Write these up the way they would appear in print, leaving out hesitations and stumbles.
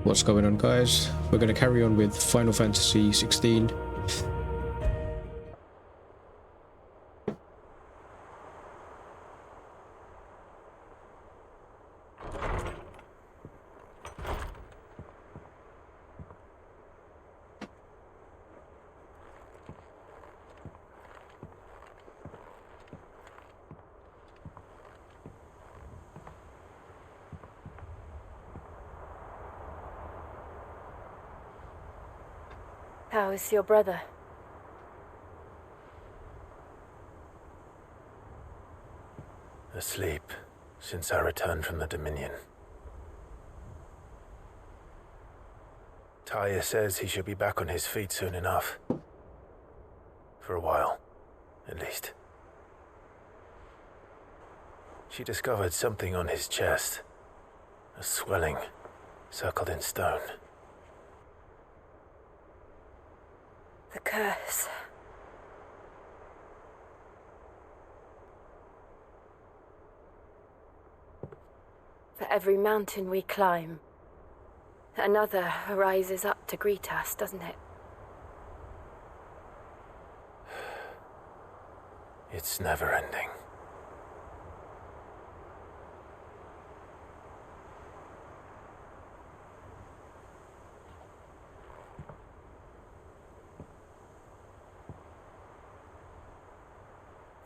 What's going on, guys? We're going to carry on with Final Fantasy 16. How is your brother? Asleep since I returned from the Dominion. Taya says he should be back on his feet soon enough. For a while, at least. She discovered something on his chest. A swelling, circled in stone. The curse. For every mountain we climb, another rises up to greet us, doesn't it? It's never ending.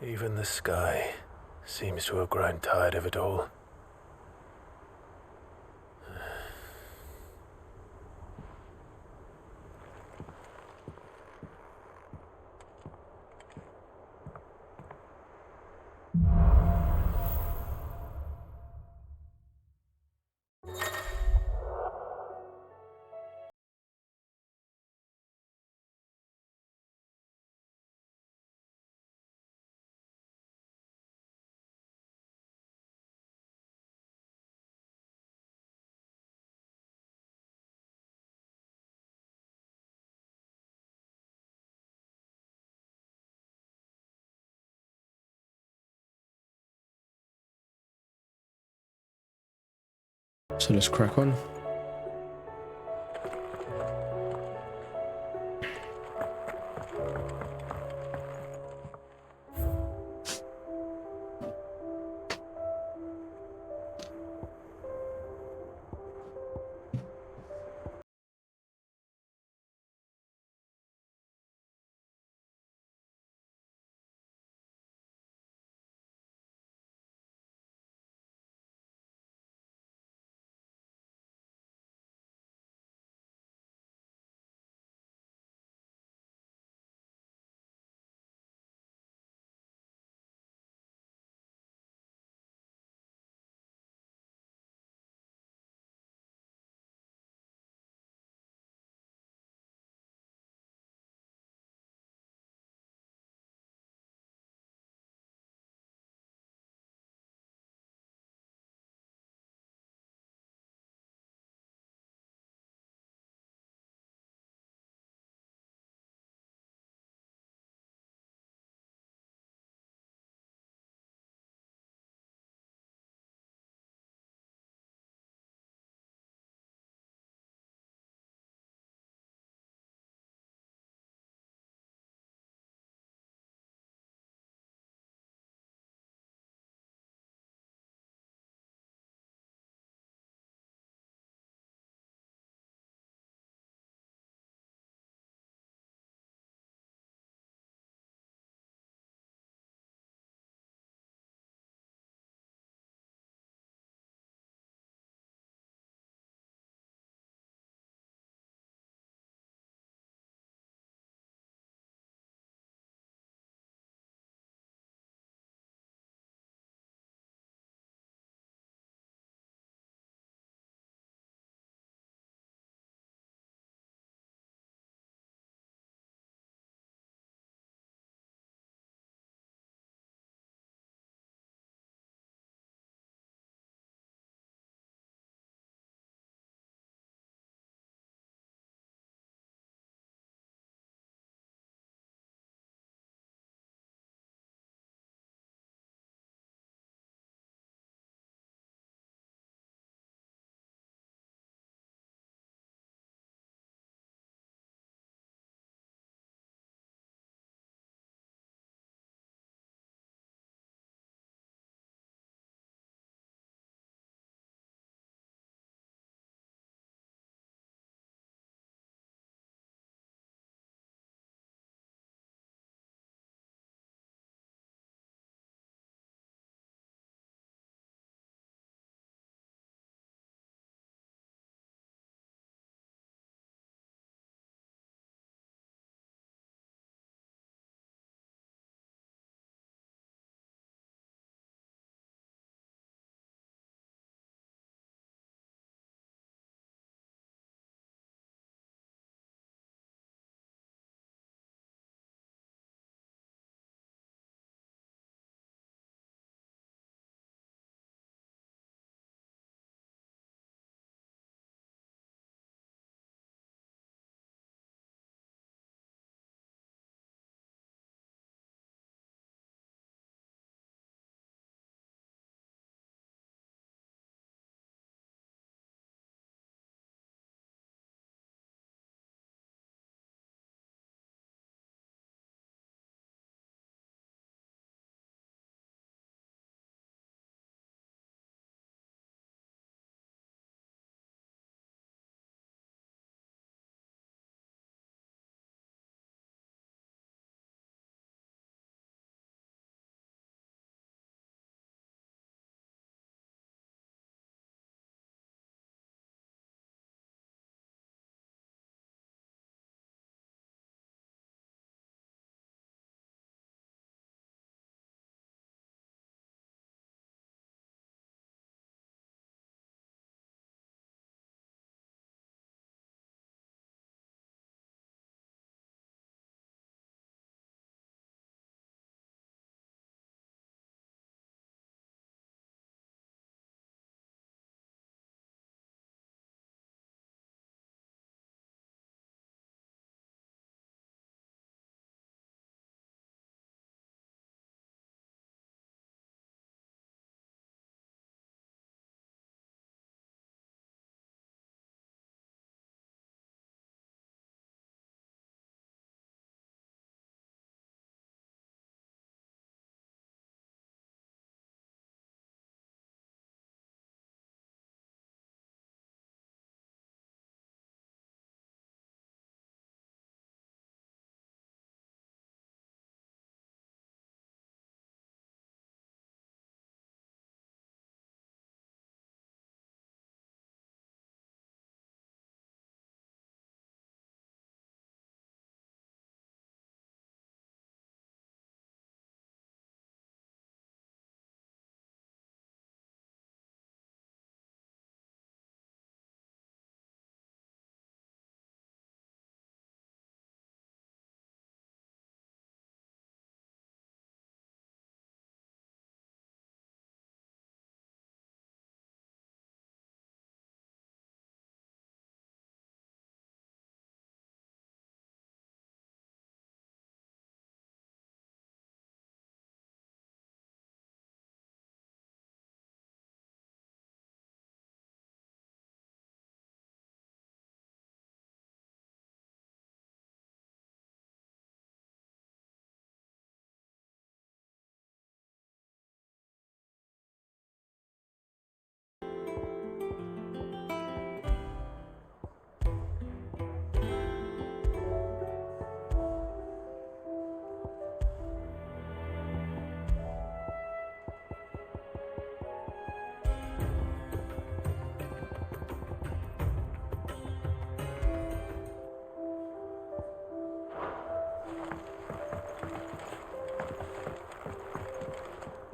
Even the sky seems to have grown tired of it all. So let's crack on.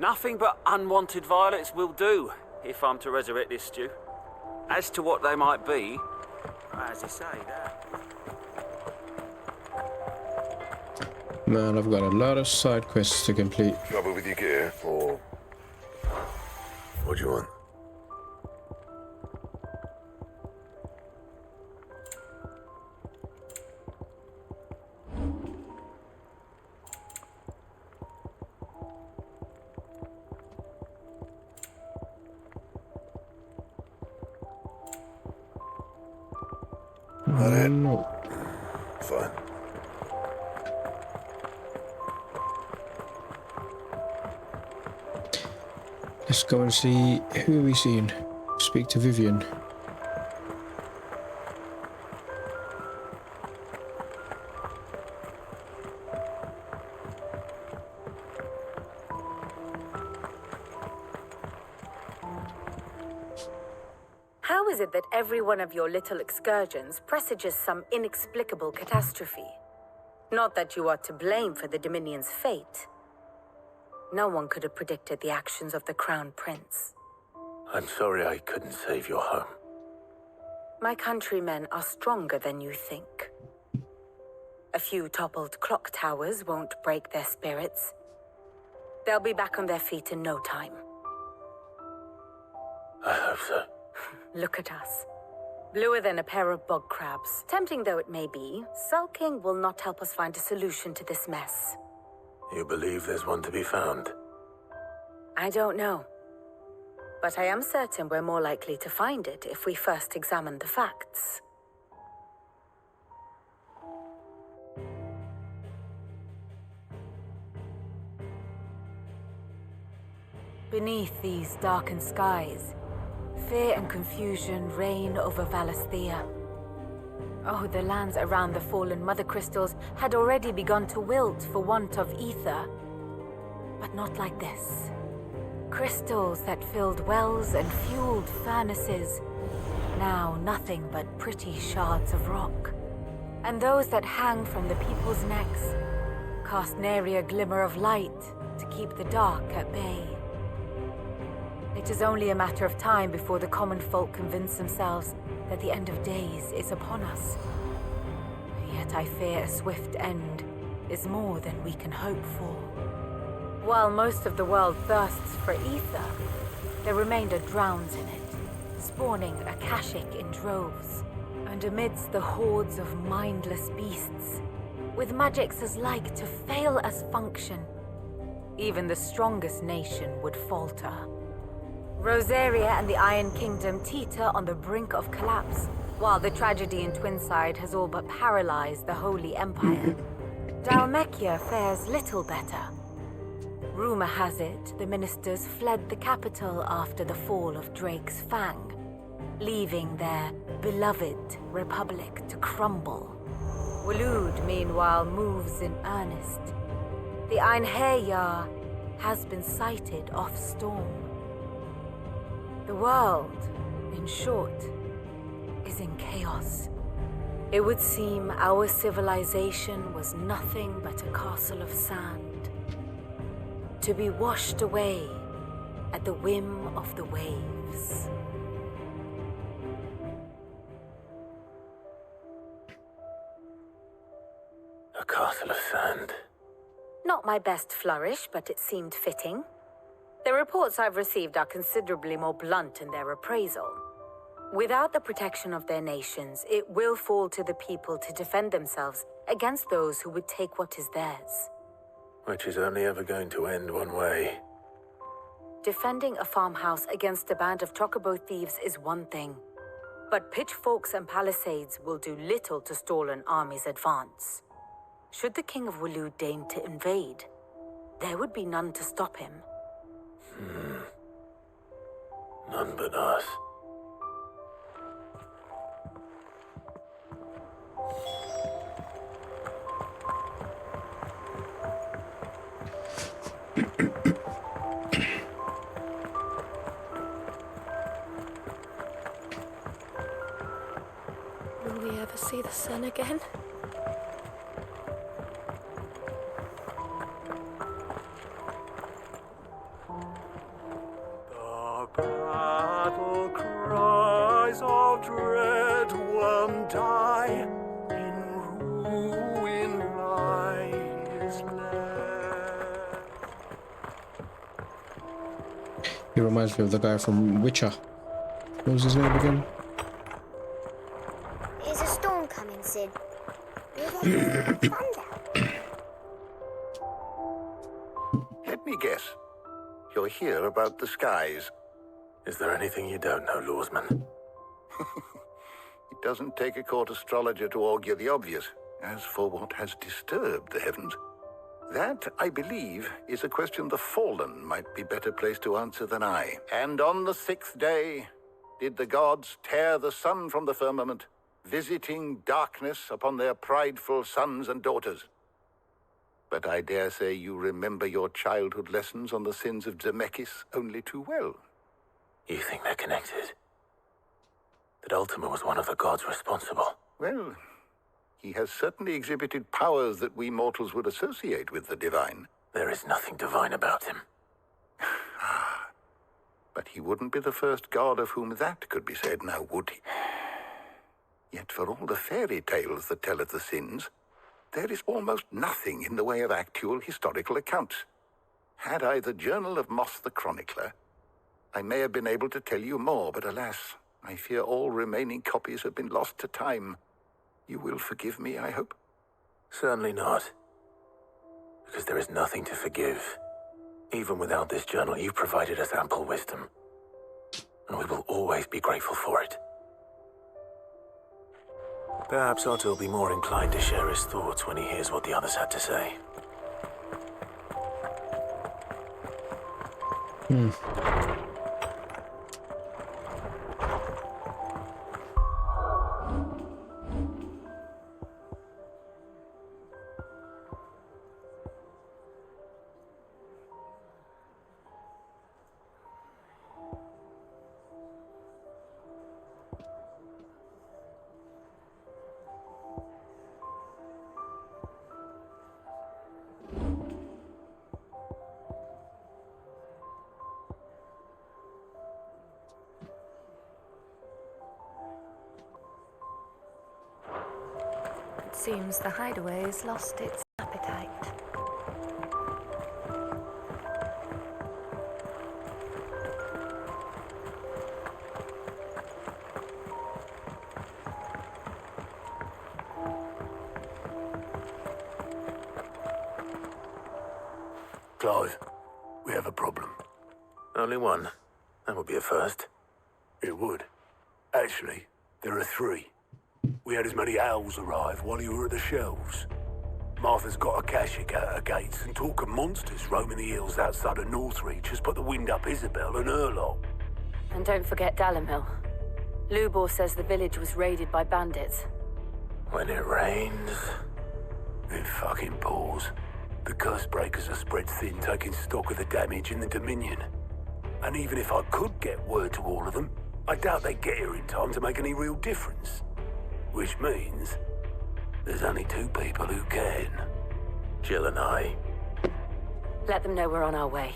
Nothing but unwanted violets will do, if I'm to resurrect this stew. As to what they might be, as you say, that. Man, I've got a lot of side quests to complete. Trouble with your gear, or what do you want? No. Fine. Let's go and see who are we seeing. Speak to Vivian. How is it that every one of your little excursions presages some inexplicable catastrophe? Not that you are to blame for the Dominion's fate. No one could have predicted the actions of the Crown Prince. I'm sorry I couldn't save your home. My countrymen are stronger than you think. A few toppled clock towers won't break their spirits. They'll be back on their feet in no time. I hope so. Look at us. Bluer than a pair of bog crabs. Tempting though it may be, sulking will not help us find a solution to this mess. You believe there's one to be found? I don't know. But I am certain we're more likely to find it if we first examine the facts. Beneath these darkened skies, fear and confusion reign over Valisthea. Oh, the lands around the fallen Mothercrystals had already begun to wilt for want of ether. But not like this. Crystals that filled wells and fueled furnaces. Now nothing but pretty shards of rock. And those that hang from the people's necks cast nary a glimmer of light to keep the dark at bay. It is only a matter of time before the common folk convince themselves that the end of days is upon us. Yet I fear a swift end is more than we can hope for. While most of the world thirsts for ether, the remainder drowns in it, spawning Akashic in droves. And amidst the hordes of mindless beasts, with magics as like to fail as function, even the strongest nation would falter. Rosaria and the Iron Kingdom teeter on the brink of collapse, while the tragedy in Twinside has all but paralyzed the Holy Empire. Dalmekia fares little better. Rumor has it the ministers fled the capital after the fall of Drake's Fang, leaving their beloved republic to crumble. Waloed, meanwhile, moves in earnest. The Einherjar has been sighted off storm. The world, in short, is in chaos. It would seem our civilization was nothing but a castle of sand, to be washed away at the whim of the waves. A castle of sand. Not my best flourish, but it seemed fitting. The reports I've received are considerably more blunt in their appraisal. Without the protection of their nations, it will fall to the people to defend themselves against those who would take what is theirs. Which is only ever going to end one way. Defending a farmhouse against a band of chocobo thieves is one thing, but pitchforks and palisades will do little to stall an army's advance. Should the King of Waloed deign to invade, there would be none to stop him. None but us. Will we ever see the sun again? red worm die, in ruin lies left. He reminds me of the guy from Witcher. What was his name again? There's a storm coming, Cid. Thunder. Let me guess. You're here about the skies. Is there anything you don't know, Lawsman? It doesn't take a court astrologer to augur the obvious. As for what has disturbed the heavens, that, I believe, is a question the Fallen might be better placed to answer than I. And on the 6th day, did the gods tear the sun from the firmament, visiting darkness upon their prideful sons and daughters. But I dare say you remember your childhood lessons on the sins of Zemeckis only too well. You think they're connected? That Ultima was one of the gods responsible? Well, he has certainly exhibited powers that we mortals would associate with the divine. There is nothing divine about him. But he wouldn't be the first god of whom that could be said, now would he? Yet for all the fairy tales that tell of the sins, there is almost nothing in the way of actual historical accounts. Had I the Journal of Moss the Chronicler, I may have been able to tell you more, but alas, I fear all remaining copies have been lost to time. You will forgive me, I hope? Certainly not. Because there is nothing to forgive. Even without this journal, you've provided us ample wisdom. And we will always be grateful for it. Perhaps Otto will be more inclined to share his thoughts when he hears what the others had to say. Seems the hideaway has lost its appetite. Clive, we have a problem. Only one. That would be a first. It would. Actually, there are 3. We had as many owls arrive while you were at the shelves. Martha's got a Akashic at her gates, and talk of monsters roaming the hills outside of Northreach has put the wind up Isabel and her lot. And don't forget Dalimil. Lubor says the village was raided by bandits. When it rains... It fucking pours. The curse breakers are spread thin, taking stock of the damage in the Dominion. And even if I could get word to all of them, I doubt they'd get here in time to make any real difference. Which means there's only 2 people who can. Jill and I. Let them know we're on our way.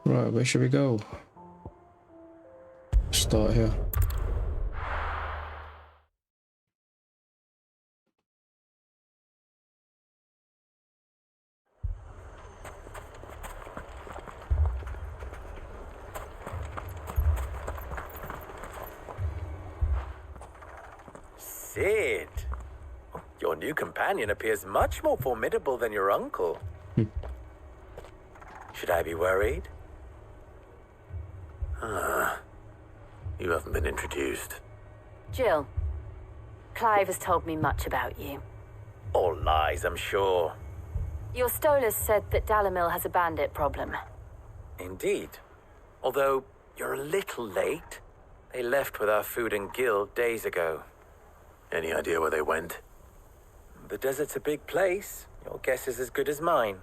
Right, where should we go? Start here. Cid, your new companion appears much more formidable than your uncle. Should I be worried? You haven't been introduced. Jill, Clive has told me much about you. All lies, I'm sure. Your Stolas said that Dalimil has a bandit problem. Indeed. Although you're a little late. They left with our food and guild days ago. Any idea where they went? The desert's a big place. Your guess is as good as mine.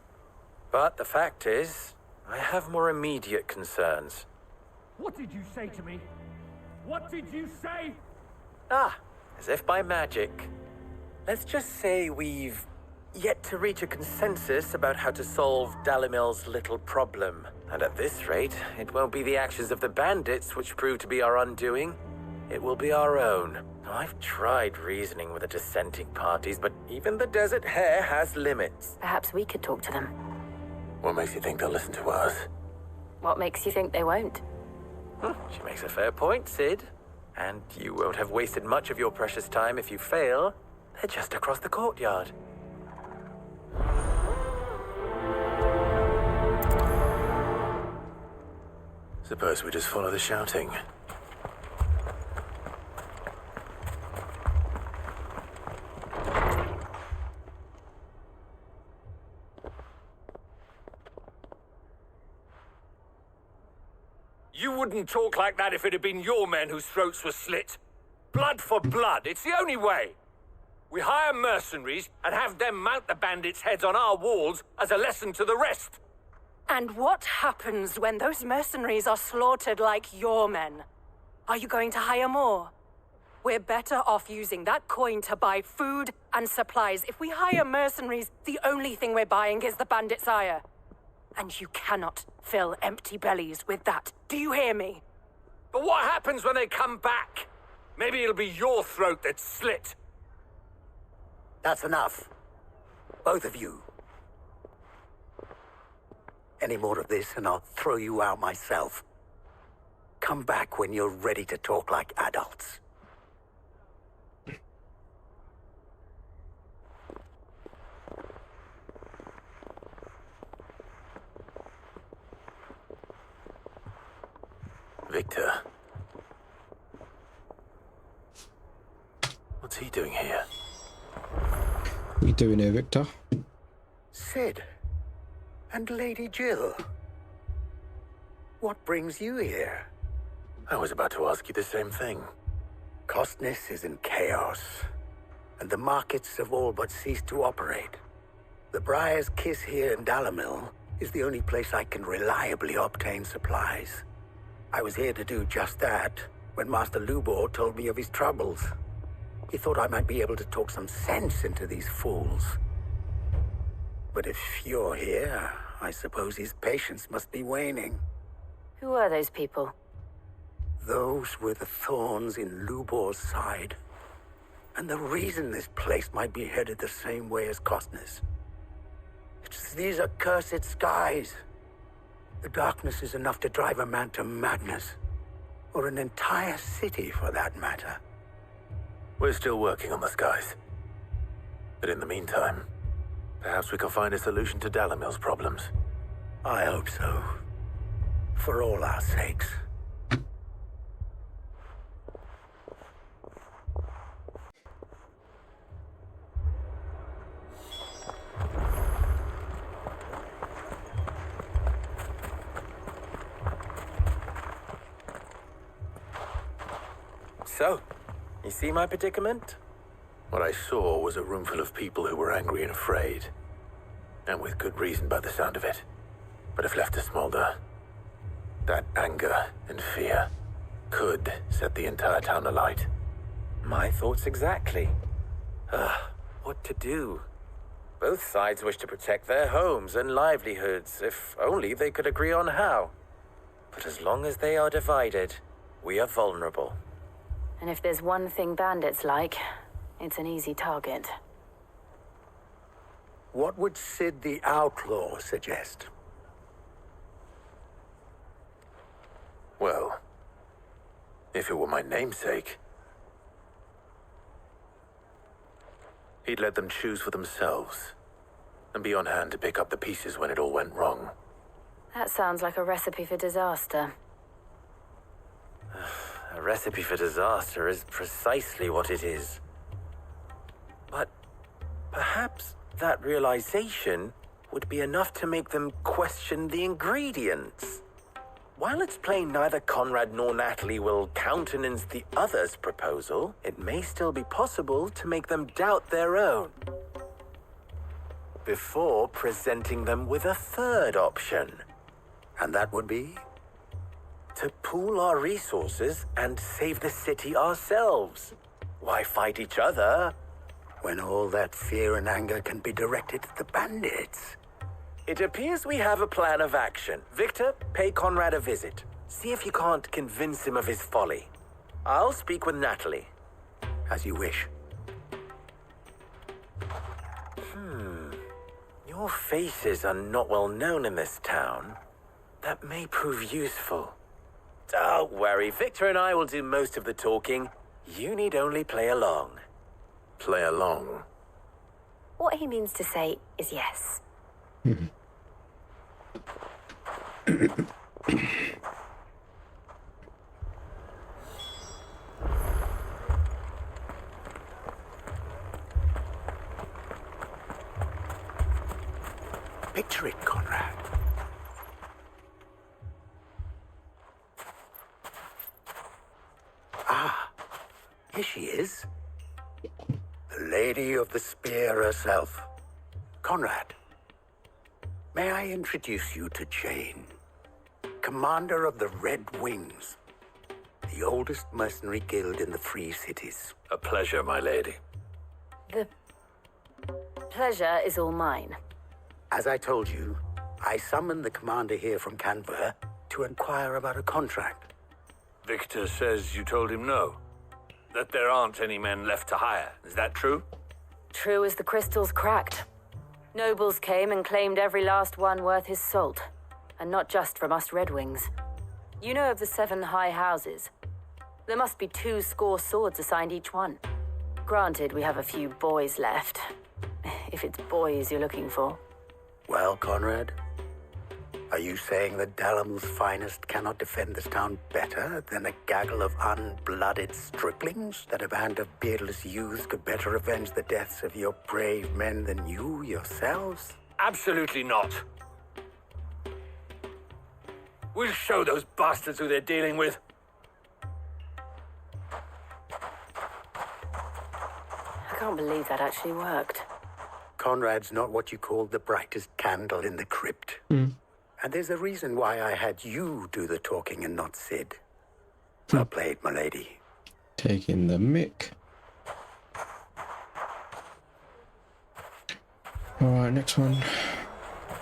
But the fact is, I have more immediate concerns. What did you say to me? What did you say? Ah, as if by magic. Let's just say we've yet to reach a consensus about how to solve Dalimil's little problem. And at this rate, it won't be the actions of the bandits which prove to be our undoing. It will be our own. I've tried reasoning with the dissenting parties, but even the Desert Hare has limits. Perhaps we could talk to them. What makes you think they'll listen to us? What makes you think they won't? She makes a fair point, Cid. And you won't have wasted much of your precious time if you fail. They're just across the courtyard. Suppose we just follow the shouting. You wouldn't talk like that if it had been your men whose throats were slit. Blood for blood, it's the only way. We hire mercenaries and have them mount the bandits' heads on our walls as a lesson to the rest. And what happens when those mercenaries are slaughtered like your men? Are you going to hire more? We're better off using that coin to buy food and supplies. If we hire mercenaries, the only thing we're buying is the bandits' ire. And you cannot fill empty bellies with that. Do you hear me? But what happens when they come back? Maybe it'll be your throat that's slit. That's enough. Both of you. Any more of this and I'll throw you out myself. Come back when you're ready to talk like adults. Victor. What's he doing here? What are you doing here, Victor? Cid. And Lady Jill. What brings you here? I was about to ask you the same thing. Costness is in chaos, and the markets have all but ceased to operate. The Briar's Kiss here in Dalimil is the only place I can reliably obtain supplies. I was here to do just that when Master Lubor told me of his troubles. He thought I might be able to talk some sense into these fools. But if you're here, I suppose his patience must be waning. Who are those people? Those were the thorns in Lubor's side. And the reason this place might be headed the same way as Costness. It's these accursed skies. The darkness is enough to drive a man to madness. Or an entire city, for that matter. We're still working on the skies. But in the meantime, perhaps we can find a solution to Dalimil's problems. I hope so. For all our sakes. So, you see my predicament? What I saw was a room full of people who were angry and afraid. And with good reason by the sound of it. But if left to smolder, that anger and fear could set the entire town alight. My thoughts exactly. What to do? Both sides wish to protect their homes and livelihoods, if only they could agree on how. But as long as they are divided, we are vulnerable. And if there's one thing bandits like, it's an easy target. What would Cid the Outlaw suggest? Well, if it were my namesake, he'd let them choose for themselves and be on hand to pick up the pieces when it all went wrong. That sounds like a recipe for disaster. A recipe for disaster is precisely what it is. But perhaps that realization would be enough to make them question the ingredients. While it's plain neither Conrad nor Natalie will countenance the other's proposal, it may still be possible to make them doubt their own. before presenting them with a third option. And that would be? To pool our resources and save the city ourselves. Why fight each other When all that fear and anger can be directed at the bandits. It appears we have a plan of action. Victor, pay Conrad a visit. See if you can't convince him of his folly. I'll speak with Natalie. As you wish. Your faces are not well known in this town. That may prove useful. Don't worry, Victor and I will do most of the talking. You need only play along. Play along. What he means to say is yes. Picture it, Conrad. Ah, here she is. The Lady of the Spear herself. Conrad, may I introduce you to Jane, commander of the Red Wings, the oldest mercenary guild in the Free Cities. A pleasure, my lady. The pleasure is all mine. As I told you, I summoned the commander here from Canver to inquire about a contract. Victor says you told him no. That there aren't any men left to hire. Is that true? True as the crystals cracked. Nobles came and claimed every last one worth his salt. And not just from us Red Wings. You know of the 7 high houses. There must be 2 swords assigned each one. Granted, we have a few boys left. If it's boys you're looking for. Well, Conrad, are you saying that Dalam's finest cannot defend this town better than a gaggle of unblooded striplings? That a band of beardless youths could better avenge the deaths of your brave men than you yourselves? Absolutely not. We'll show those bastards who they're dealing with. I can't believe that actually worked. Conrad's not what you call the brightest candle in the crypt. And there's a reason why I had you do the talking and not Cid. Well played, my lady. Taking the mick. Alright, next one.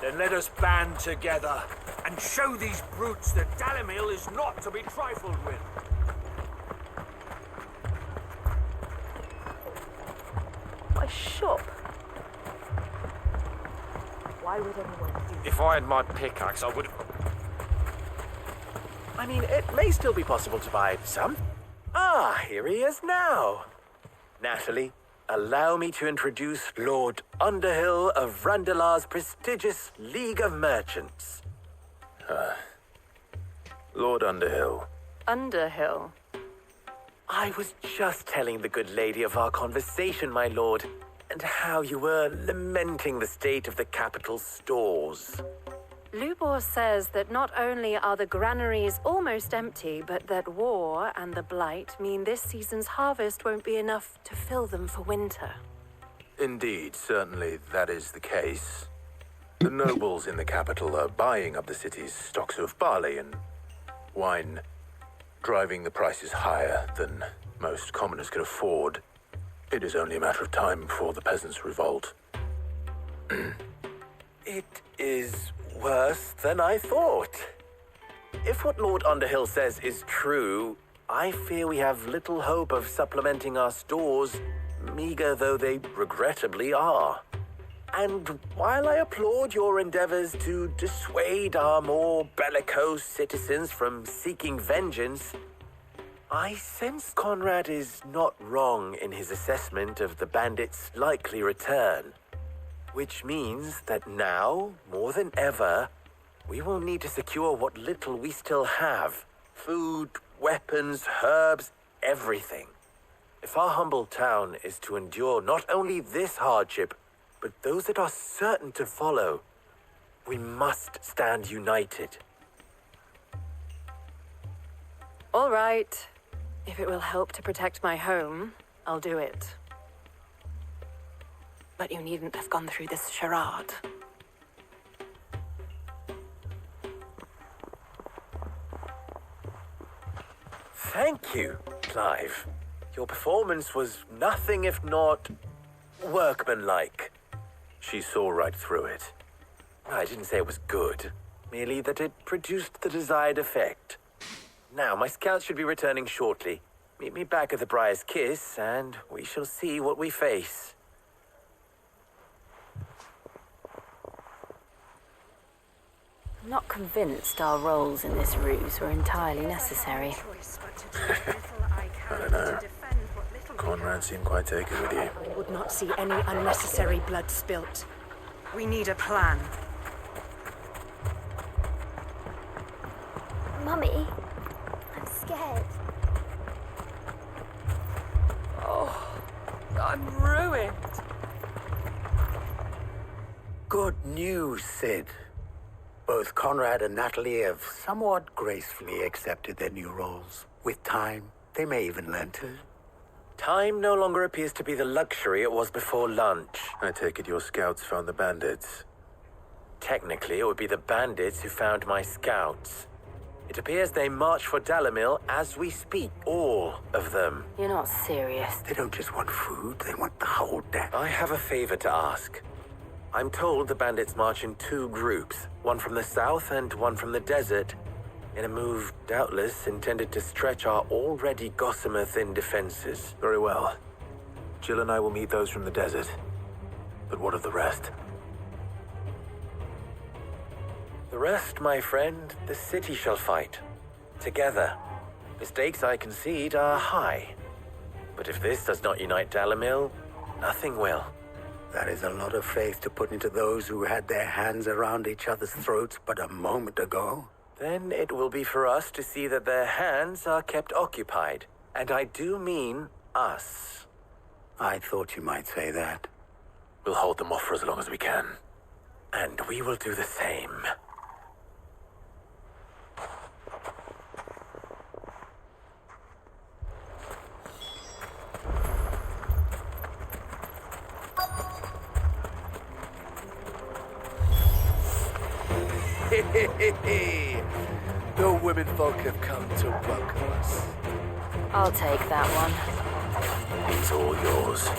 Then let us band together and show these brutes that Dalimil is not to be trifled with. My shop. Why would anyone do that? If I had my pickaxe, I would. I mean, it may still be possible to buy some. Ah, here he is now. Natalie, allow me to introduce Lord Underhill of Randalar's prestigious League of Merchants. Lord Underhill. Underhill. I was just telling the good lady of our conversation, my lord, and how you were lamenting the state of the capital's stores. Lubor says that not only are the granaries almost empty, but that war and the blight mean this season's harvest won't be enough to fill them for winter. Indeed, certainly that is the case. The nobles in the capital are buying up the city's stocks of barley and wine, driving the prices higher than most commoners can afford. It is only a matter of time before the peasants revolt. It is worse than I thought. If what Lord Underhill says is true, I fear we have little hope of supplementing our stores, meager though they regrettably are. And while I applaud your endeavors to dissuade our more bellicose citizens from seeking vengeance, I sense Conrad is not wrong in his assessment of the bandits' likely return. Which means that now, more than ever, we will need to secure what little we still have. Food, weapons, herbs, everything. If our humble town is to endure not only this hardship, but those that are certain to follow, we must stand united. All right. If it will help to protect my home, I'll do it. But you needn't have gone through this charade. Thank you, Clive. Your performance was nothing if not workmanlike. She saw right through it. I didn't say it was good, merely that it produced the desired effect. Now, my scouts should be returning shortly. Meet me back at the Briar's Kiss, and we shall see what we face. I'm not convinced our roles in this ruse were entirely necessary. I don't know. Conrad seemed quite taken with you. I would not see any unnecessary blood spilt. We need a plan. Mummy, I'm scared. Oh, I'm ruined. Good news, Cid. Both Conrad and Natalie have somewhat gracefully accepted their new roles. With time, they may even learn to. Time no longer appears to be the luxury it was before lunch. I take it your scouts found the bandits. Technically, it would be the bandits who found my scouts. It appears they march for Dalimil as we speak, all of them. You're not serious. They don't just want food, they want the whole deck. I have a favor to ask. I'm told the bandits march in two groups, one from the south and one from the desert, in a move doubtless intended to stretch our already gossamer-thin defenses. Very well. Jill and I will meet those from the desert. But what of the rest? The rest, my friend, the city shall fight. Together. The stakes, I concede, are high. But if this does not unite Dalimil, nothing will. That is a lot of faith to put into those who had their hands around each other's throats but a moment ago. Then it will be for us to see that their hands are kept occupied. And I do mean us. I thought you might say that. We'll hold them off for as long as we can. And we will do the same. The women folk have come to welcome us. I'll take that one. It's all yours.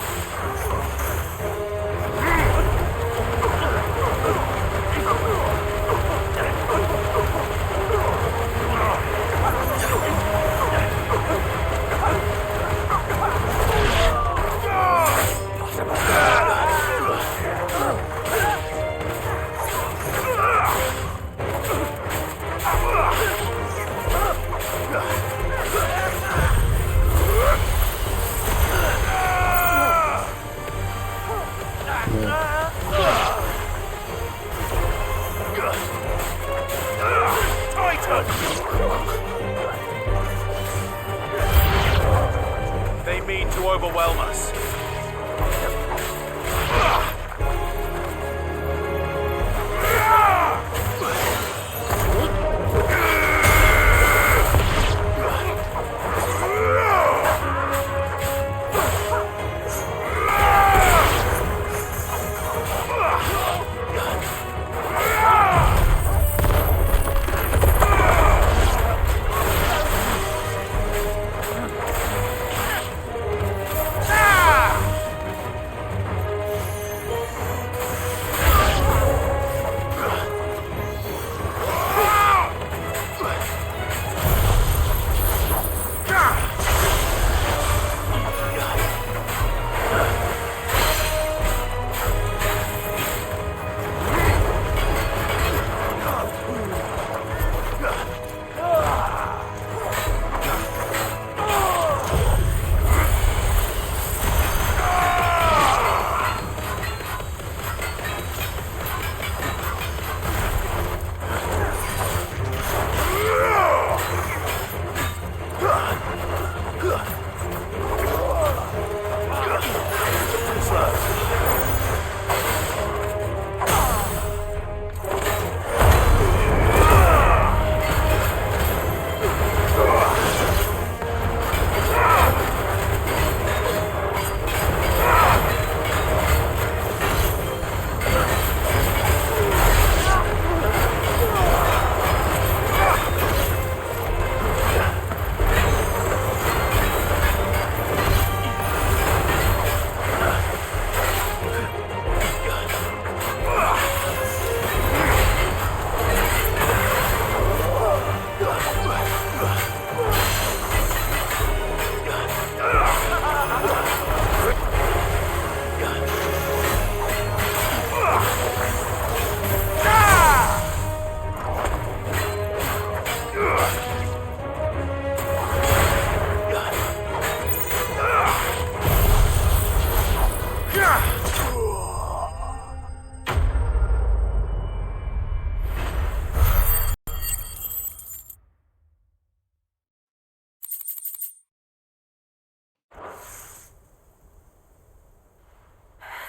They mean to overwhelm us.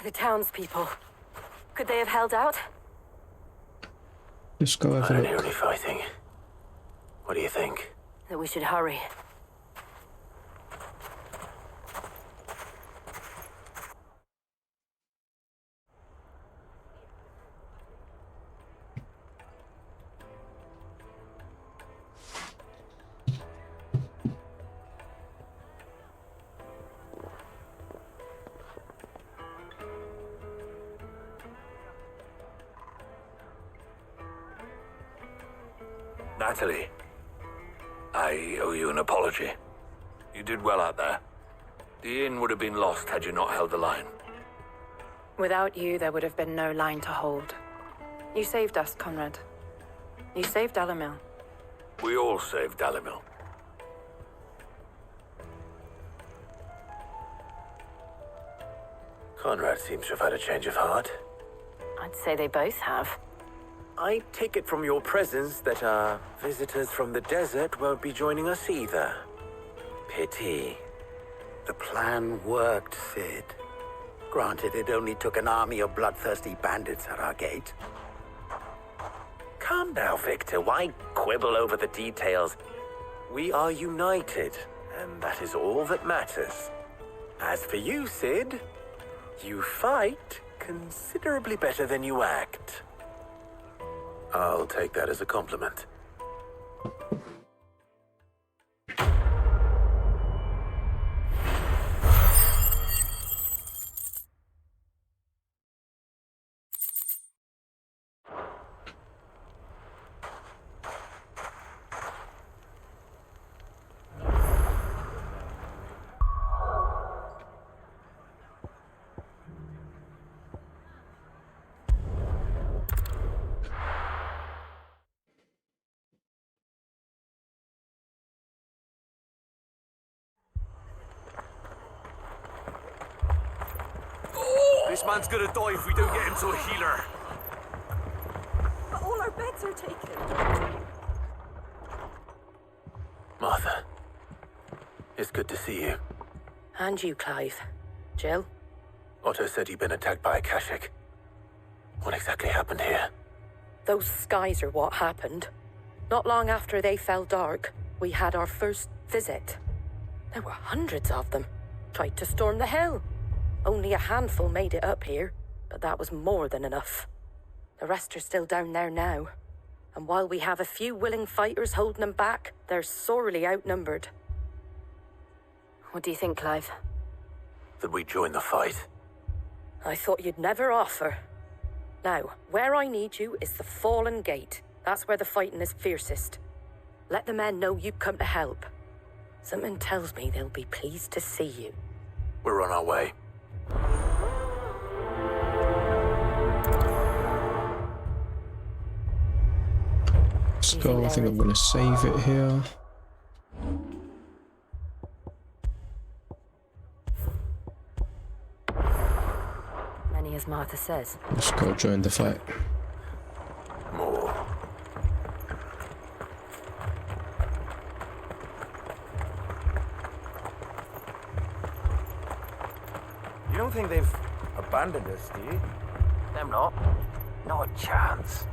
The townspeople. Could they have held out? Let's go have I a don't hear look. any fighting. What do you think? That we should hurry. Natalie, I owe you an apology. You did well out there. The inn would have been lost had you not held the line. Without you, there would have been no line to hold. You saved us, Conrad. You saved Dalimil. We all saved Dalimil. Conrad seems to have had a change of heart. I'd say they both have. I take it from your presence that our visitors from the desert won't be joining us either. Pity. The plan worked, Cid. Granted, it only took an army of bloodthirsty bandits at our gate. Calm now, Victor. Why quibble over the details? We are united, and that is all that matters. As for you, Cid, you fight considerably better than you act. I'll take that as a compliment. This man's gonna die if we don't get him to a healer. But all our beds are taken. Martha, it's good to see you. And you, Clive. Jill? Otto said you'd been attacked by a Kashik. What exactly happened here? Those skies are what happened. Not long after they fell dark, we had our first visit. There were hundreds of them. Tried to storm the hill. Only a handful made it up here, but that was more than enough. The rest are still down there now. And while we have a few willing fighters holding them back, they're sorely outnumbered. What do you think, Clive? That we join the fight? I thought you'd never offer. Now, where I need you is the Fallen Gate. That's where the fighting is fiercest. Let the men know you've come to help. Something tells me they'll be pleased to see you. We're on our way. Let's go. I think I'm going to save it here. Many as Martha says. Let's go join the fight. More. You don't think they've abandoned us, do you? Them not. Not a chance.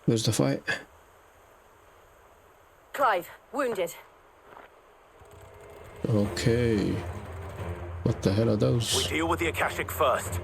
Where's the fight? Clive, wounded. Okay. What the hell are those? We deal with the Akashic first.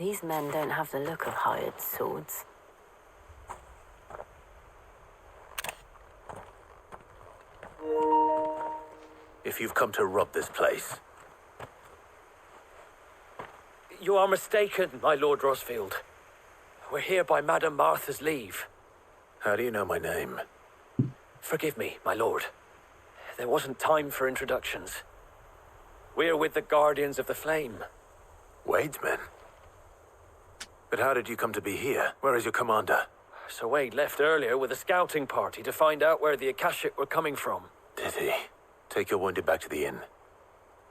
These men don't have the look of hired swords. If you've come to rob this place, You are mistaken, my Lord Rosfield. We're here by Madame Martha's leave. how do you know my name? Forgive me, my lord. There wasn't time for introductions. We're with the Guardians of the Flame. Wade's men? But how did you come to be here? Where is your commander? Sir Wade left earlier with a scouting party to find out where the Akashic were coming from. Did he? Take your wounded back to the inn.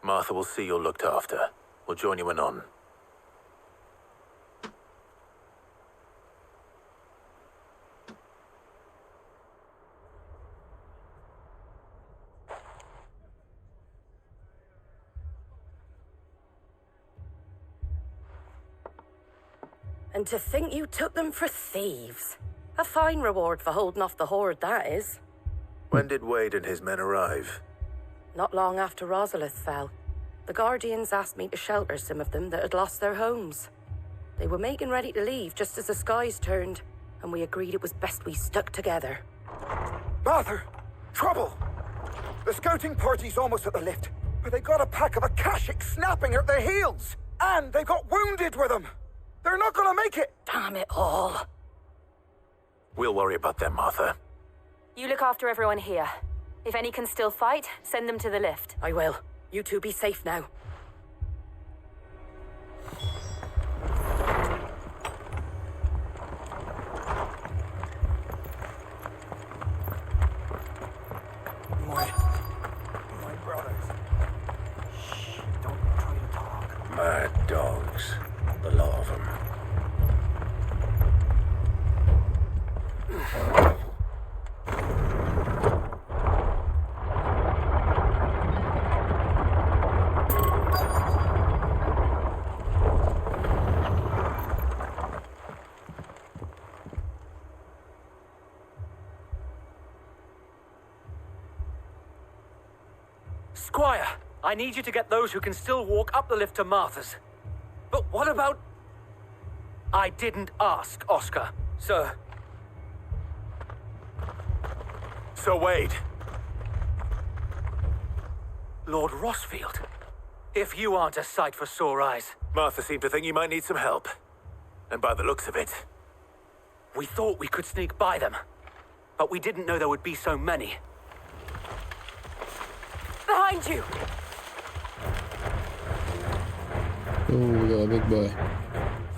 Martha will see you're looked after. We'll join you anon. And to think you took them for thieves. A fine reward for holding off the horde, that is. When did Wade and his men arrive? Not long after Rosalith fell, the Guardians asked me to shelter some of them that had lost their homes. They were making ready to leave just as the skies turned, and we agreed it was best we stuck together. Martha! Trouble! The scouting party's almost at the lift, but they got a pack of Akashic snapping at their heels! And they got wounded with them! They're not gonna make it! Damn it all. We'll worry about them, Martha. You look after everyone here. If any can still fight, send them to the lift. I will. You two be safe now. My brothers. Shh, don't try to talk. Mad dogs. The lot of them. Squire, I need you to get those who can still walk up the lift to Martha's. But what about... I didn't ask, Oscar. Sir. Sir Wade. Lord Rosfield. If you aren't a sight for sore eyes. Martha seemed to think you might need some help. And by the looks of it... We thought we could sneak by them. But we didn't know there would be so many. Behind you! Oh, we got a big boy.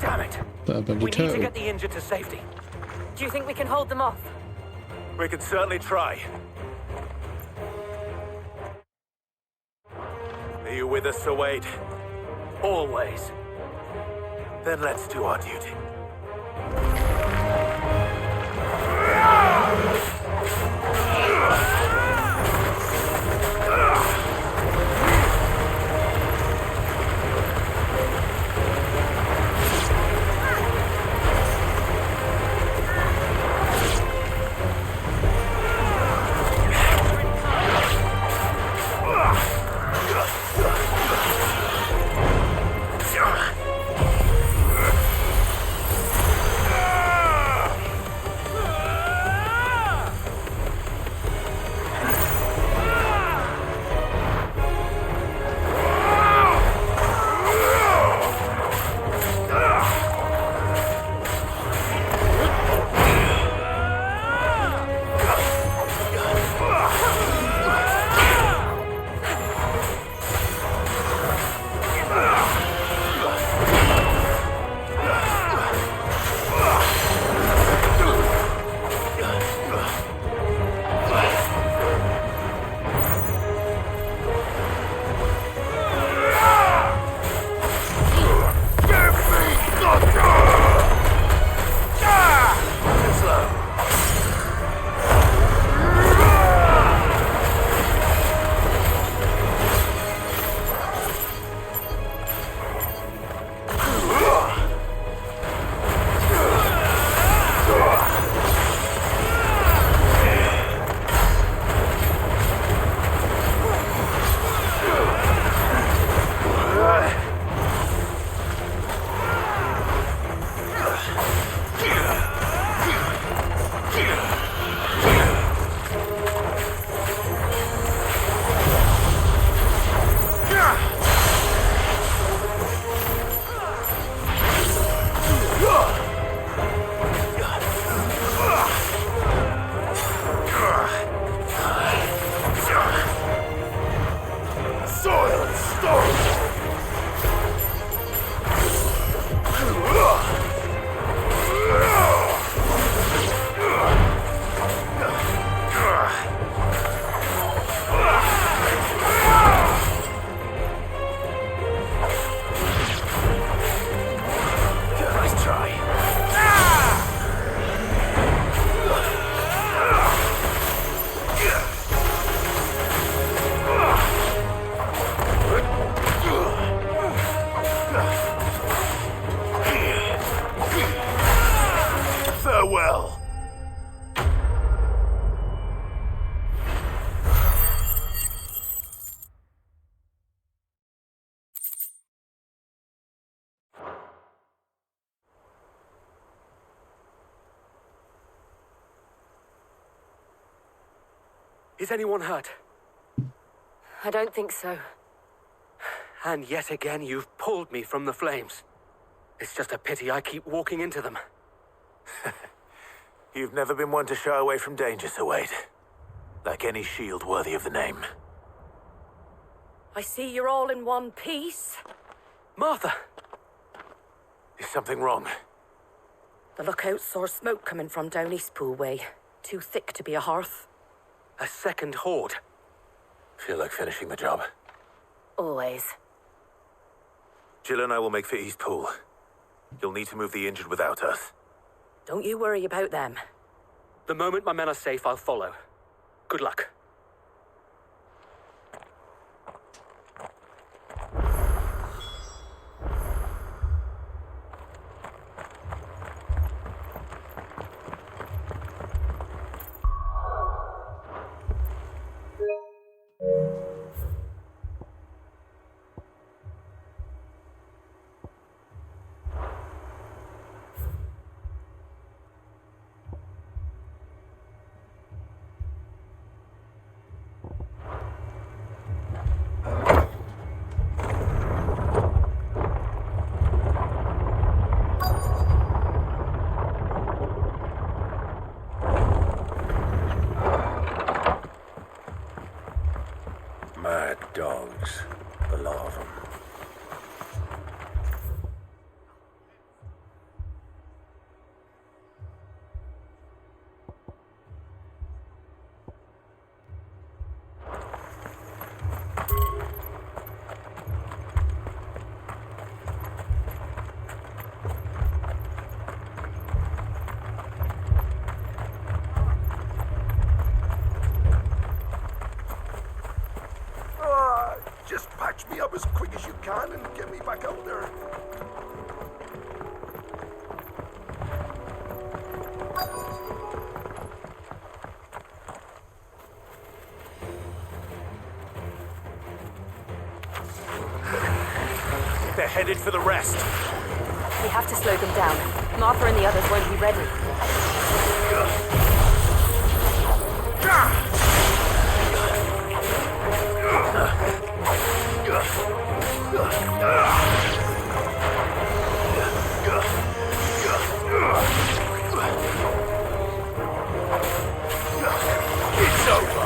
Damn it! That bloody We need turtle. to get the injured to safety. Do you think we can hold them off? We can certainly try. Are you with us, Sir Wade? Always. Then let's do our duty. Is anyone hurt? I don't think so. And yet again, you've pulled me from the flames. It's just a pity I keep walking into them. You've never been one to shy away from danger, Sir Wade. Like any shield worthy of the name. I see you're all in one piece. Martha! Is something wrong? The lookout saw smoke coming from down Eastpool way. Too thick to be a hearth. A second horde. Feel like finishing the job. Always. Jill and I will make for Eastpool. You'll need to move the injured without us. Don't you worry about them. The moment my men are safe, I'll follow. Good luck. Mad dogs. The lot of them. Just patch me up as quick as you can and get me back out there. They're headed for the rest. We have to slow them down. Martha and the others won't be ready. It's over.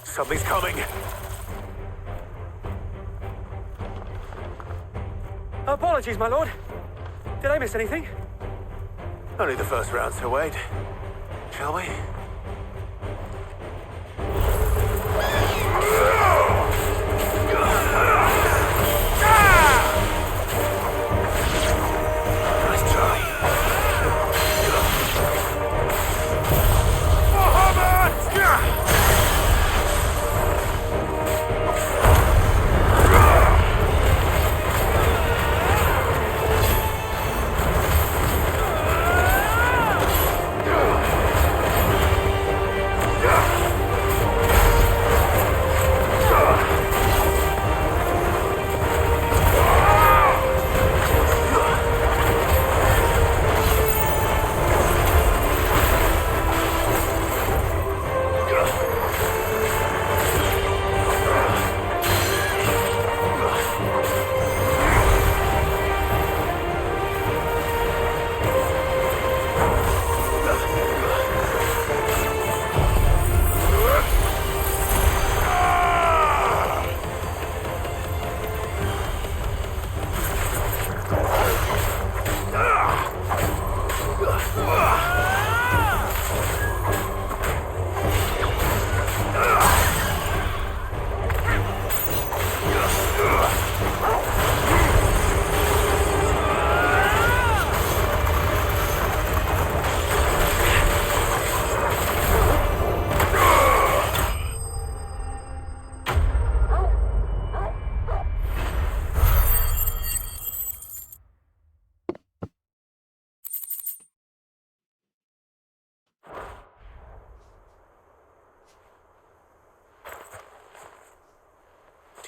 Something's coming. Apologies, my lord. Did I miss anything? Only the first round, Sir Wade. Shall we? Nice try.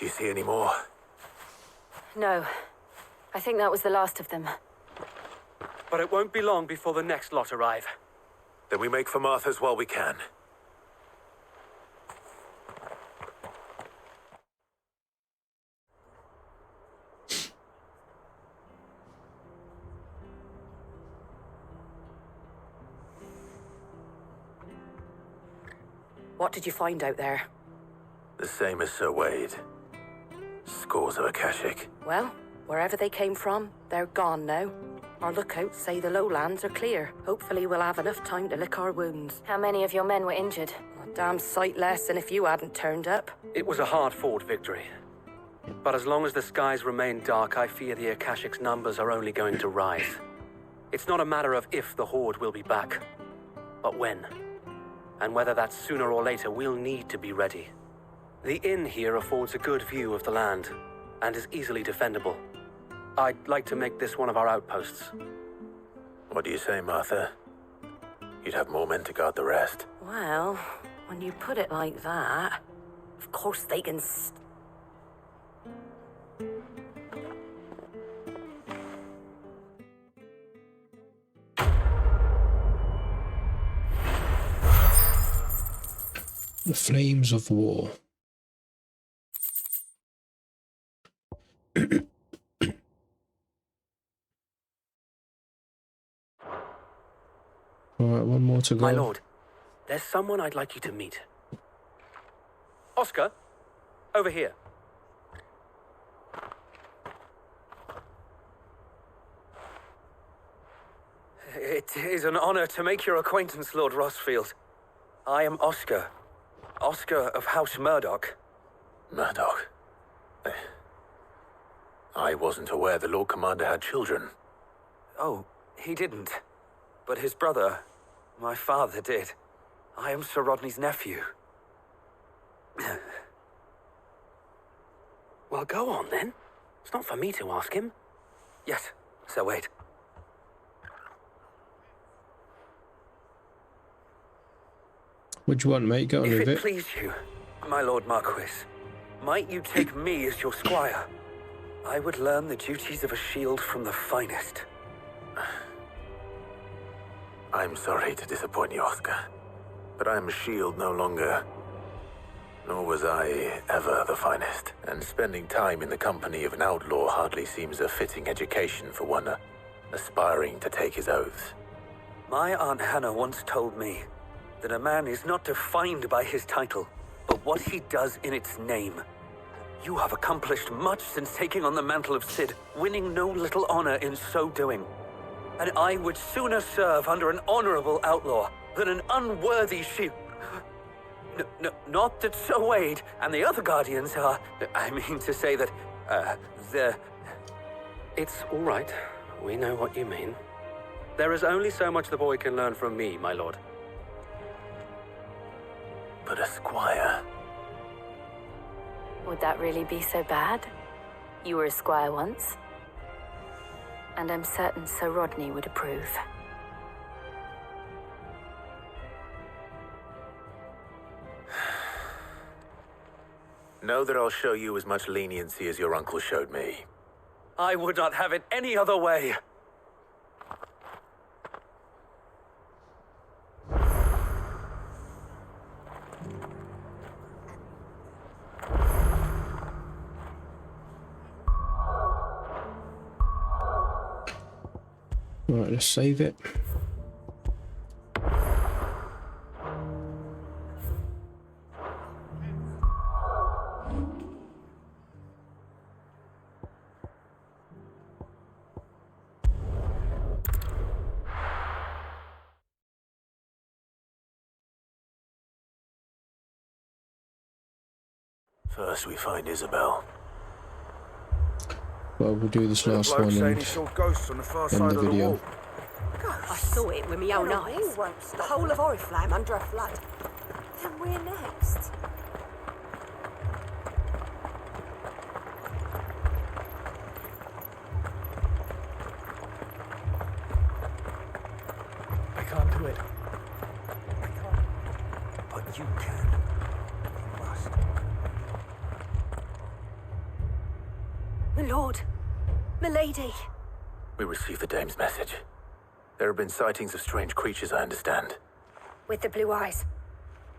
you see any more? No. I think that was the last of them. But it won't be long before the next lot arrive. Then we make for Martha's while we can. What did you find out there? The same as Sir Wade. Scores of Akashic. Well, wherever they came from, they're gone now. Our lookouts say the lowlands are clear. Hopefully we'll have enough time to lick our wounds. How many of your men were injured? A damn sight less than if you hadn't turned up. It was a hard-fought victory. But as long as the skies remain dark, I fear the Akashic's numbers are only going to rise. It's not a matter of if the Horde will be back, but when. And whether that's sooner or later, we'll need to be ready. The inn here affords a good view of the land, and is easily defendable. I'd like to make this one of our outposts. What do you say, Martha? You'd have more men to guard the rest. Well, when you put it like that, of course they can The Flames of War. Alright, one more to go. My lord, there's someone I'd like you to meet. Oscar, over here. It is an honor to make your acquaintance, Lord Rosfield. I am Oscar. Oscar of House Murdoch. Murdoch? I wasn't aware the Lord Commander had children. Oh, he didn't. But his brother, my father, did. I am Sir Rodney's nephew. Well, go on then. It's not for me to ask him. Yes, Sir Wade. What do you want, mate? Get on with If it. it please you, my Lord Marquis, might you take me as your squire? I would learn the duties of a shield from the finest. I'm sorry to disappoint you, Oscar, but I'm a shield no longer. Nor was I ever the finest, and spending time in the company of an outlaw hardly seems a fitting education for one aspiring to take his oaths. My Aunt Hannah once told me that a man is not defined by his title, but what he does in its name. You have accomplished much since taking on the mantle of Cid, winning no little honor in so doing. And I would sooner serve under an honorable outlaw than an unworthy shield. Not that Sir Wade and the other guardians are... I mean to say that, they're... It's all right. We know what you mean. There is only so much the boy can learn from me, my lord. But a squire... Would that really be so bad? You were a squire once. And I'm certain Sir Rodney would approve. Know that I'll show you as much leniency as your uncle showed me. I would not have it any other way. Right, let's save it. First we find Isabel. Well, we'll do this last one and ghosts on the far end the video. I saw it with my own eyes. The whole of Oriflamme under a flood. Then we're next. I can't do it. I can't. But you can. You must. lord. Milady. We received the dame's message. There have been sightings of strange creatures, I understand. With the blue eyes.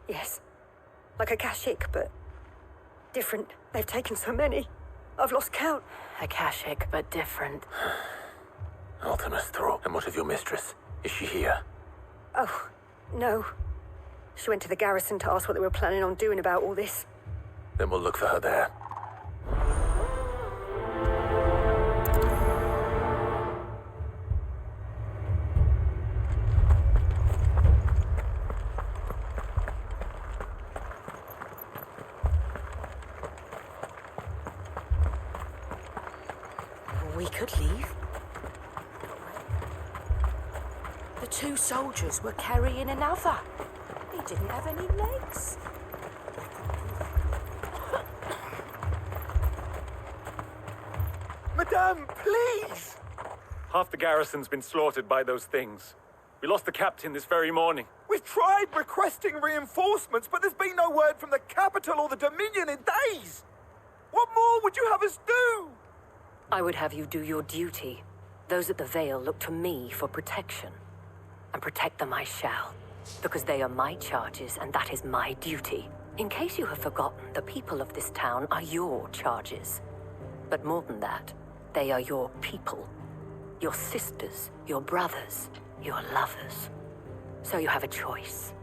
Yes. Like a Kashik, but different. They've taken so many. I've lost count. Akashic, but different. Artemis Thrall. And what of your mistress? Is she here? Oh, no. She went to the garrison to ask what they were planning on doing about all this. Then we'll look for her there. We could leave. The two soldiers were carrying another. He didn't have any legs. Madame, please! Half the garrison's been slaughtered by those things. We lost the captain this very morning. We've tried requesting reinforcements, but there's been no word from the capital or the Dominion in days. What more would you have us do? I would have you do your duty. Those at the Vale look to me for protection. And protect them I shall. Because they are my charges, and that is my duty. In case you have forgotten, the people of this town are your charges. But more than that, they are your people. Your sisters, your brothers, your lovers. So you have a choice.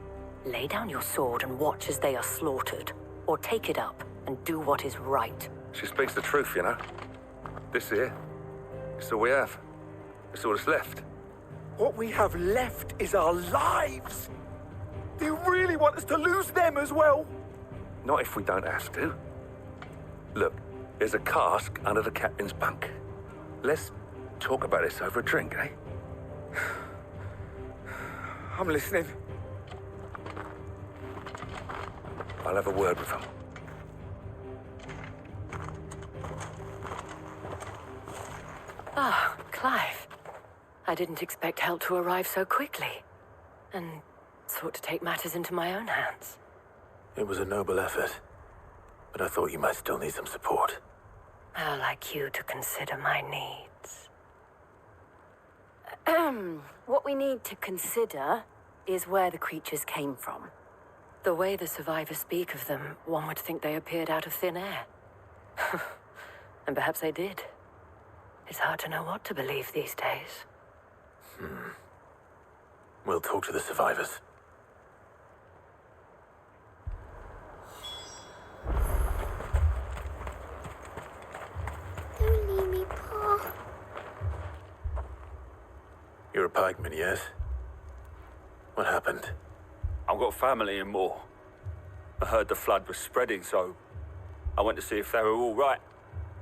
Lay down your sword and watch as they are slaughtered. Or take it up and do what is right. She speaks the truth, you know. This here, it's all we have. It's all that's left. What we have left is our lives. Do you really want us to lose them as well? Not if we don't have to. Look, there's a cask under the captain's bunk. Let's talk about this over a drink, eh? I'm listening. I'll have a word with them. Ah, Clive. I didn't expect help to arrive so quickly. And sought to take matters into my own hands. It was a noble effort, but I thought you might still need some support. I'd like you to consider my needs. What we need to consider is where the creatures came from. The way the survivors speak of them, one would think they appeared out of thin air. And perhaps they did. It's hard to know what to believe these days. We'll talk to the survivors. Don't leave me, Pa. You're a pikeman, yes? What happened? I've got family in Moor. I heard the flood was spreading, so I went to see if they were all right.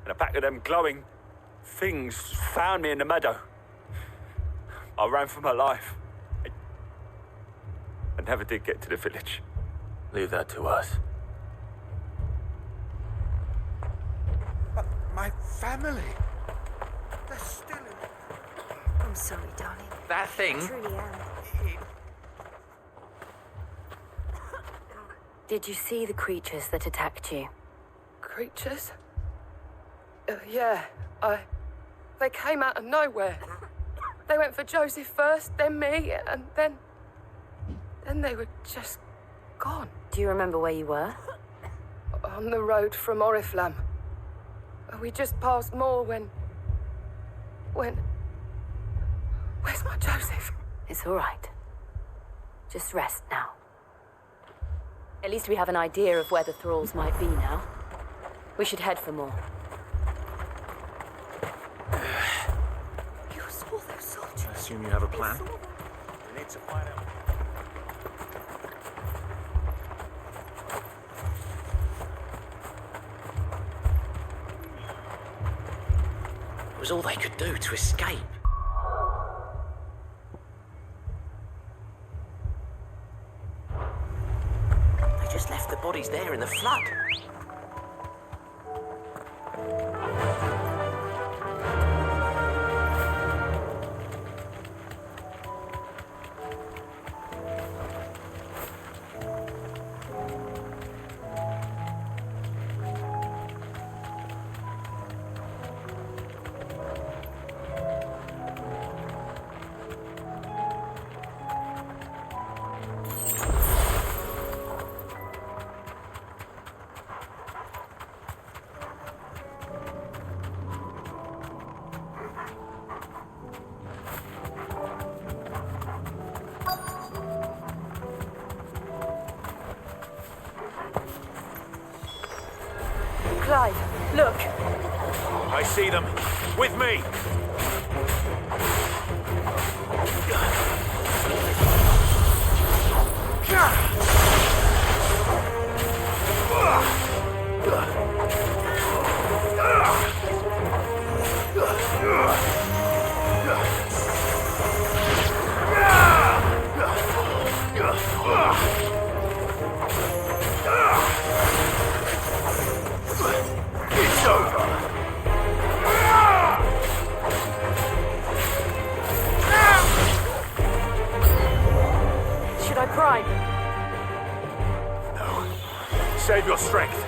And a pack of them glowing things found me in the meadow. I ran for my life. I never did get to the village. Leave that to us. But my family, they're still in... I'm sorry, darling. That thing? I truly am. Did you see the creatures that attacked you? Creatures? Yeah, they came out of nowhere. They went for Joseph first, then me, and then they were just gone. Do you remember where you were? On the road from Oriflamme. We just passed Moor when... Where's my Joseph? It's all right. Just rest now. At least we have an idea of where the thralls might be now. We should head for more. You saw those soldiers. I assume you have a plan? We need to find out. It was all they could do to escape. They just left the bodies there in the flood. Clive, look. I see them. With me! It's over. Should I prime? No. Save your strength.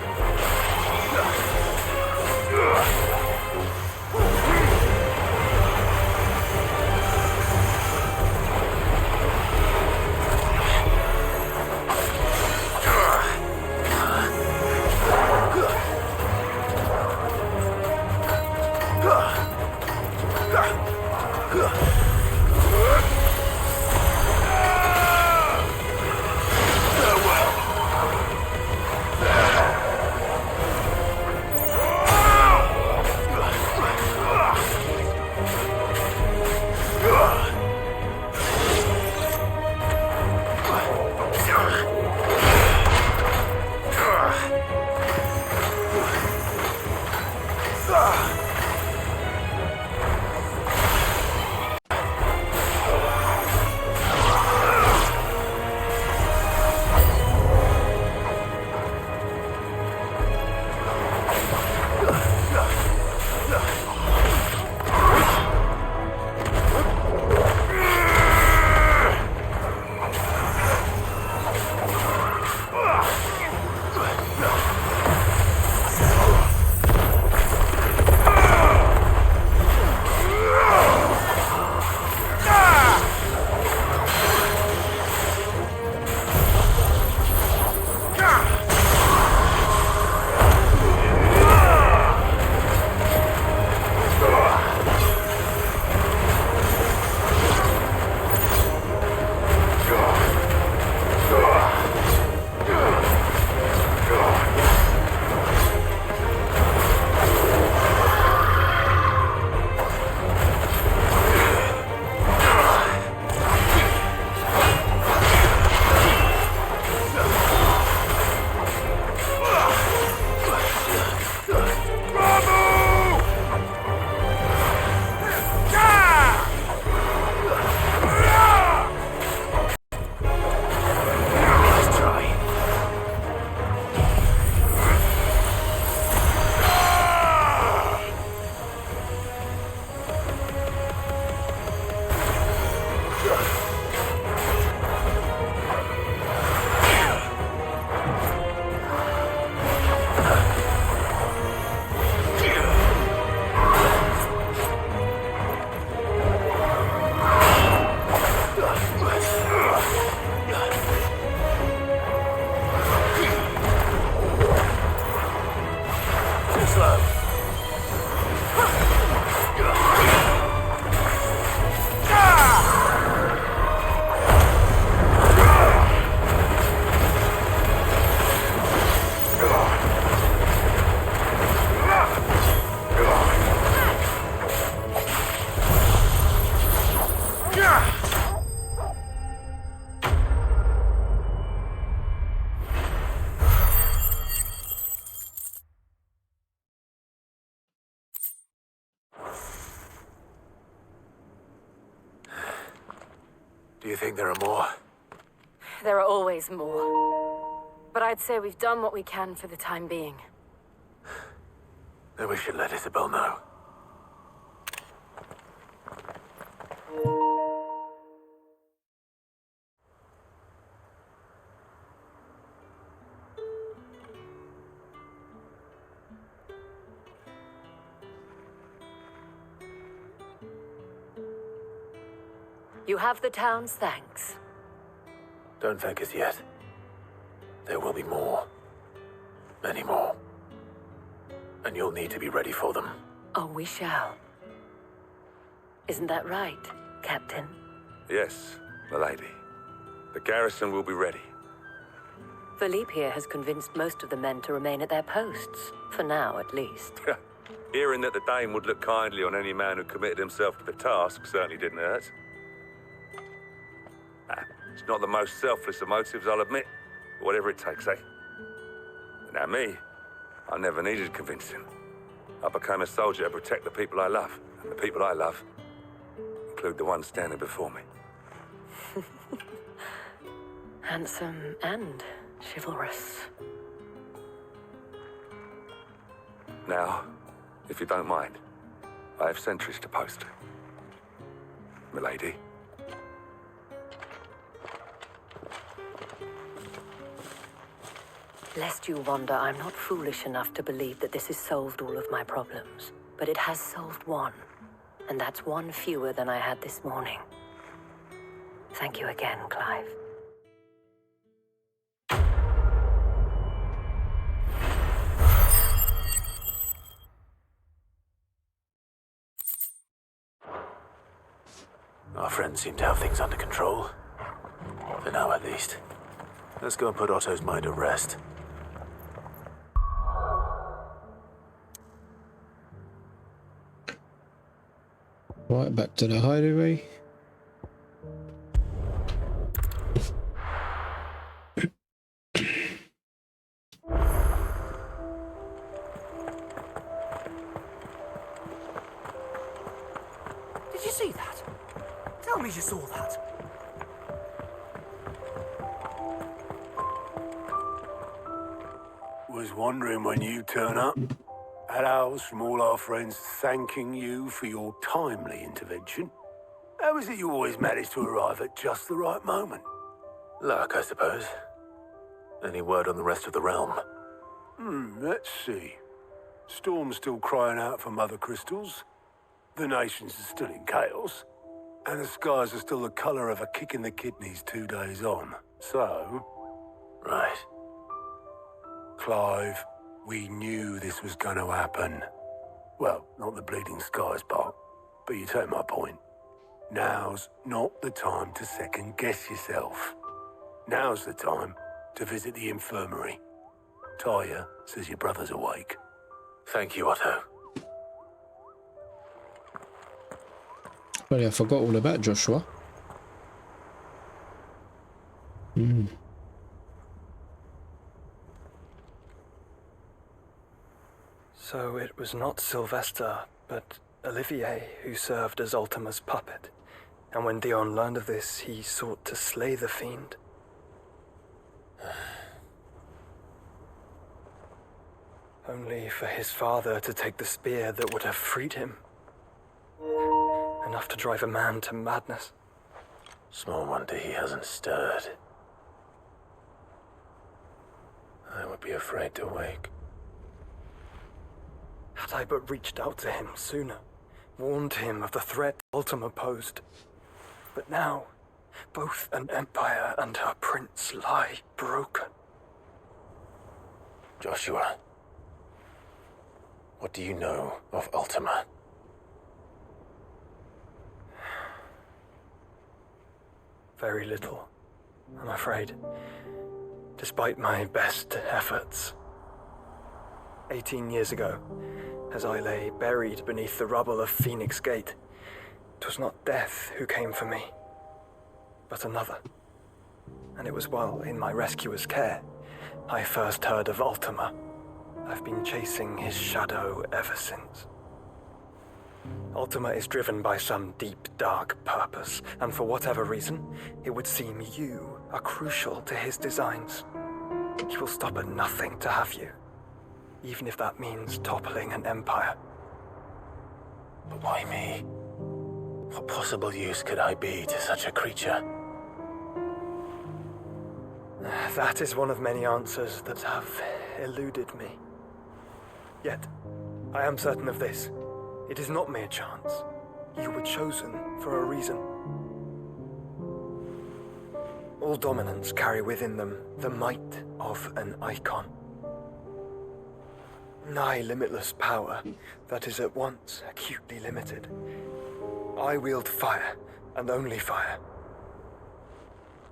Do you think there are more? There are always more. But I'd say we've done what we can for the time being. Then we should let Isabel know. You have the town's thanks. Don't thank us yet. There will be more. Many more. And you'll need to be ready for them. Oh, we shall. Isn't that right, Captain? Yes, milady. The garrison will be ready. Valisthea has convinced most of the men to remain at their posts, for now at least. Hearing that the Dane would look kindly on any man who committed himself to the task certainly didn't hurt. It's not the most selfless of motives, I'll admit. But whatever it takes, eh? Now me, I never needed convincing. I became a soldier to protect the people I love. And the people I love include the ones standing before me. Handsome and chivalrous. Now, if you don't mind, I have sentries to post. Milady. Lest you wonder, I'm not foolish enough to believe that this has solved all of my problems. But it has solved one. And that's one fewer than I had this morning. Thank you again, Clive. Our friends seem to have things under control. For now, at least. Let's go and put Otto's mind at rest. Right, back to the hideaway. Did you see that? Tell me you saw that. Was wondering when you turn up. Had owls from all our friends thanking you for your timely intervention. How is it you always manage to arrive at just the right moment? Luck, I suppose. Any word on the rest of the realm? Let's see. Storm's still crying out for Mothercrystals. The nations are still in chaos. And the skies are still the colour of a kick in the kidneys 2 days on. So... Right. Clive, we knew this was going to happen. Well, not the bleeding skies part, but you take my point. Now's not the time to second-guess yourself. Now's the time to visit the infirmary. Tyre says your brother's awake. Thank you, Otto. Well, I forgot all about Joshua. So it was not Sylvester, but Olivier who served as Ultima's puppet. And when Dion learned of this, he sought to slay the fiend. Only for his father to take the spear that would have freed him. Enough to drive a man to madness. Small wonder he hasn't stirred. I would be afraid to wake. Had I but reached out to him sooner, warned him of the threat Ultima posed. But now, both an empire and her prince lie broken. Joshua, what do you know of Ultima? Very little, I'm afraid, despite my best efforts. 18 years ago, as I lay buried beneath the rubble of Phoenix Gate, 'twas not death who came for me, but another. And it was while in my rescuer's care, I first heard of Ultima. I've been chasing his shadow ever since. Ultima is driven by some deep, dark purpose, and for whatever reason, it would seem you are crucial to his designs. He will stop at nothing to have you, even if that means toppling an empire. But why me? What possible use could I be to such a creature? That is one of many answers that have eluded me. Yet, I am certain of this. It is not mere chance. You were chosen for a reason. All dominants carry within them the might of an Eikon. Nigh limitless power that is at once acutely limited. I wield fire, and only fire.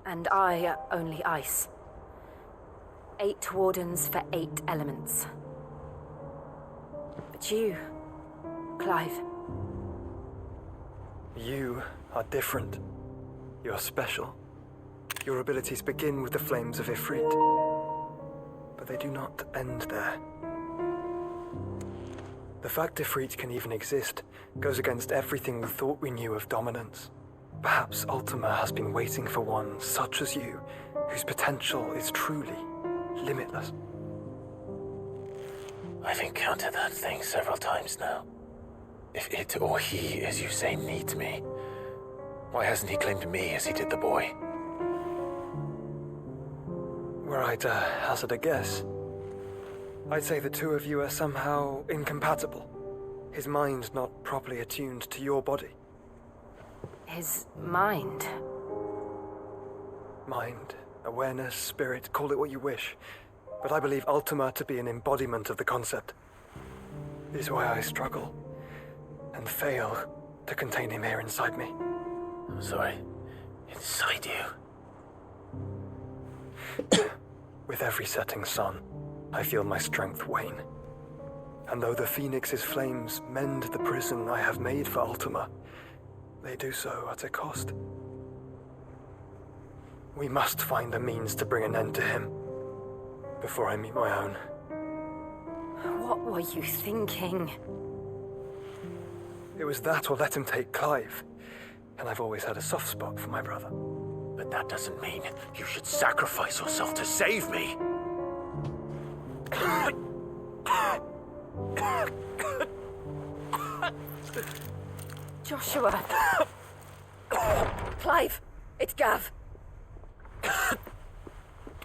And I only ice. 8 wardens for 8 elements. But you, Clive. You are different. You're special. Your abilities begin with the flames of Ifrit. But they do not end there. The fact Ifrit can even exist goes against everything we thought we knew of dominance. Perhaps Ultima has been waiting for one such as you, whose potential is truly limitless. I've encountered that thing several times now. If it or he, as you say, needs me, why hasn't he claimed me as he did the boy? Were I to hazard a guess, I'd say the two of you are somehow incompatible. His mind not properly attuned to your body. His mind? Mind, awareness, spirit, call it what you wish. But I believe Ultima to be an embodiment of the concept. It is why I struggle and fail to contain him here inside me. I'm sorry. Inside you? With every setting sun, I feel my strength wane. And though the Phoenix's flames mend the prison I have made for Ultima, they do so at a cost. We must find a means to bring an end to him before I meet my own. What were you thinking? It was that or let him take Clive. And I've always had a soft spot for my brother. But that doesn't mean you should sacrifice yourself to save me. Joshua. Clive, it's Gav.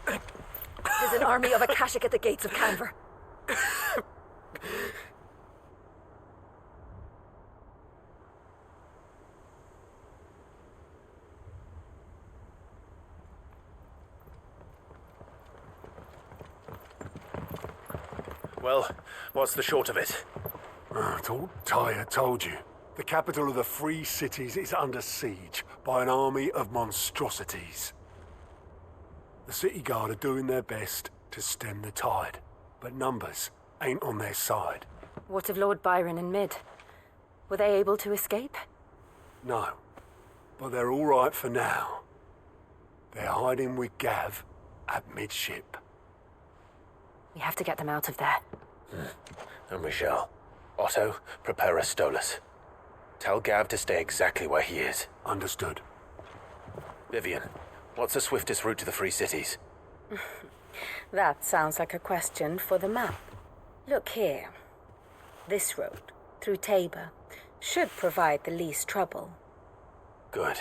There's an army of Akashic at the gates of Canver. Well, what's the short of it? I thought Tyre told you. The capital of the Free Cities is under siege by an army of monstrosities. The city guard are doing their best to stem the tide, but numbers ain't on their side. What of Lord Byron and Mid? Were they able to escape? No, but they're all right for now. They're hiding with Gav at midship. We have to get them out of there. And we shall. Otto, prepare a Stolas. Tell Gav to stay exactly where he is. Understood. Vivian, what's the swiftest route to the Free Cities? That sounds like a question for the map. Look here. This road, through Tabor, should provide the least trouble. Good.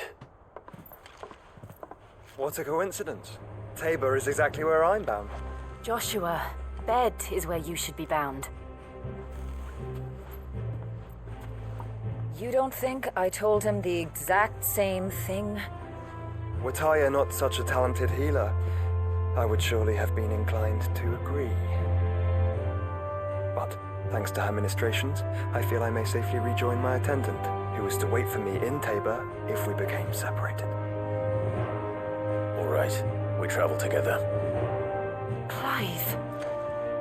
What a coincidence. Tabor is exactly where I'm bound. Joshua, bed is where you should be bound. You don't think I told him the exact same thing? Were Tyre not such a talented healer, I would surely have been inclined to agree. But, thanks to her ministrations, I feel I may safely rejoin my attendant, who was to wait for me in Tabor if we became separated. All right, we travel together. Clive.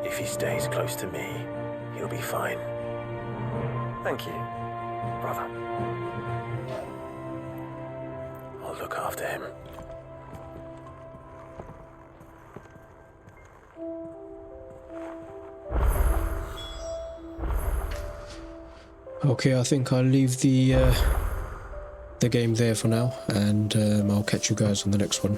If he stays close to me, he'll be fine. Thank you, brother. I'll look after him. Okay, I think I'll leave the game there for now, and I'll catch you guys on the next one.